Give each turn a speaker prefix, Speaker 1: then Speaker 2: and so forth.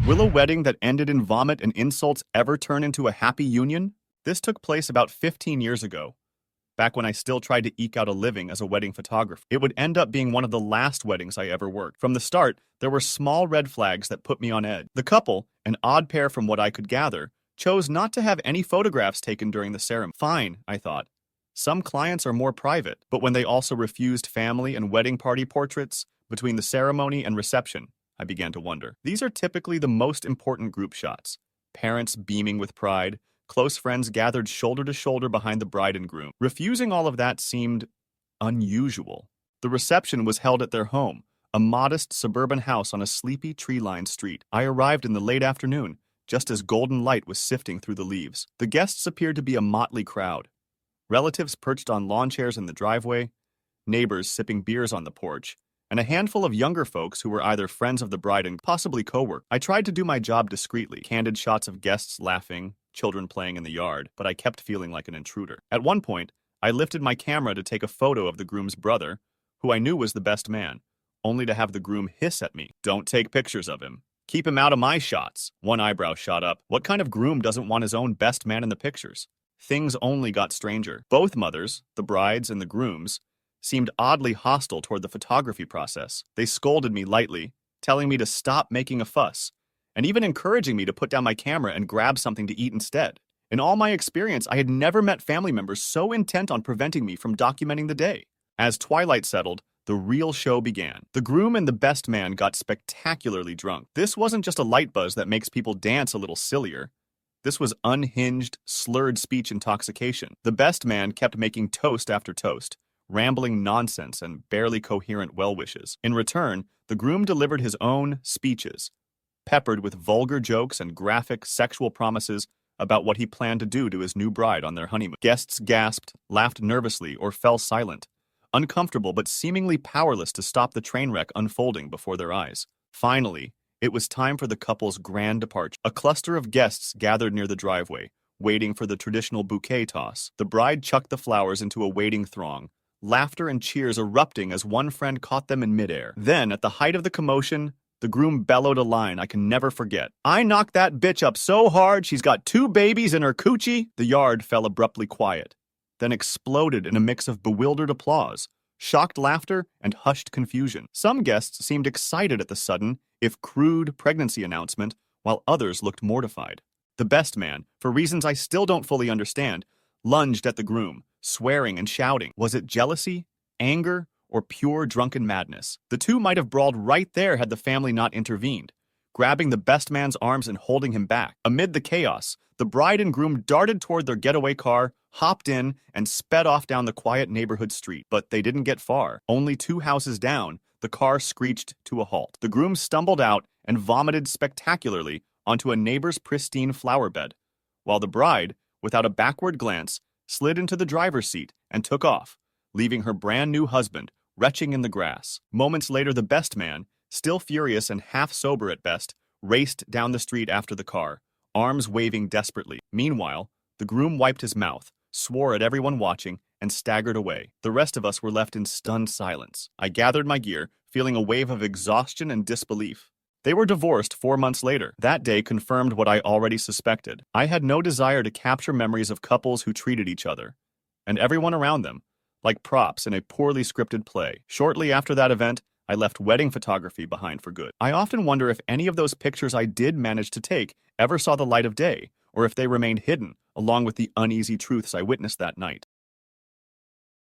Speaker 1: Will a wedding that ended in vomit and insults ever turn into a happy union? This took place about 15 years ago, back when I still tried to eke out a living as a wedding photographer. It would end up being one of the last weddings I ever worked. From the start, there were small red flags that put me on edge. The couple, an odd pair from what I could gather, chose not to have any photographs taken during the ceremony. Fine, I thought. Some clients are more private, but when they also refused family and wedding party portraits between the ceremony and reception, I began to wonder. These are typically the most important group shots. Parents beaming with pride, close friends gathered shoulder to shoulder behind the bride and groom. Refusing all of that seemed unusual. The reception was held at their home, a modest suburban house on a sleepy tree-lined street. I arrived in the late afternoon, just as golden light was sifting through the leaves. The guests appeared to be a motley crowd. Relatives perched on lawn chairs in the driveway, neighbors sipping beers on the porch, and a handful of younger folks who were either friends of the bride and possibly co-workers. I tried to do my job discreetly, candid shots of guests laughing, children playing in the yard, but I kept feeling like an intruder. At one point, I lifted my camera to take a photo of the groom's brother, who I knew was the best man, only to have the groom hiss at me. "Don't take pictures of him. Keep him out of my shots." One eyebrow shot up. What kind of groom doesn't want his own best man in the pictures? Things only got stranger. Both mothers, the brides and the grooms, seemed oddly hostile toward the photography process. They scolded me lightly, telling me to stop making a fuss, and even encouraging me to put down my camera and grab something to eat instead. In all my experience, I had never met family members so intent on preventing me from documenting the day. As twilight settled, the real show began. The groom and the best man got spectacularly drunk. This wasn't just a light buzz that makes people dance a little sillier. This was unhinged, slurred speech intoxication. The best man kept making toast after toast, rambling nonsense and barely coherent well-wishes. In return, the groom delivered his own speeches, peppered with vulgar jokes and graphic sexual promises about what he planned to do to his new bride on their honeymoon. Guests gasped, laughed nervously, or fell silent, uncomfortable but seemingly powerless to stop the train wreck unfolding before their eyes. Finally, it was time for the couple's grand departure. A cluster of guests gathered near the driveway, waiting for the traditional bouquet toss. The bride chucked the flowers into a waiting throng, laughter and cheers erupting as one friend caught them in midair. Then, at the height of the commotion, the groom bellowed a line I can never forget. "I knocked that bitch up so hard she's got 2 babies in her coochie." The yard fell abruptly quiet, then exploded in a mix of bewildered applause, shocked laughter, and hushed confusion. Some guests seemed excited at the sudden, if crude, pregnancy announcement, while others looked mortified. The best man, for reasons I still don't fully understand, lunged at the groom, swearing and shouting. Was it jealousy, anger, or pure drunken madness? The two might have brawled right there had the family not intervened, grabbing the best man's arms and holding him back. Amid the chaos, the bride and groom darted toward their getaway car, hopped in, and sped off down the quiet neighborhood street. But they didn't get far. Only 2 houses down, the car screeched to a halt. The groom stumbled out and vomited spectacularly onto a neighbor's pristine flower bed, while the bride, without a backward glance, slid into the driver's seat and took off, leaving her brand new husband retching in the grass. Moments later, the best man, still furious and half sober at best, raced down the street after the car, arms waving desperately. Meanwhile, the groom wiped his mouth, swore at everyone watching, and staggered away. The rest of us were left in stunned silence. I gathered my gear, feeling a wave of exhaustion and disbelief. They were divorced 4 months later. That day confirmed what I already suspected. I had no desire to capture memories of couples who treated each other, and everyone around them, like props in a poorly scripted play. Shortly after that event, I left wedding photography behind for good. I often wonder if any of those pictures I did manage to take ever saw the light of day, or if they remained hidden, along with the uneasy truths I witnessed that night.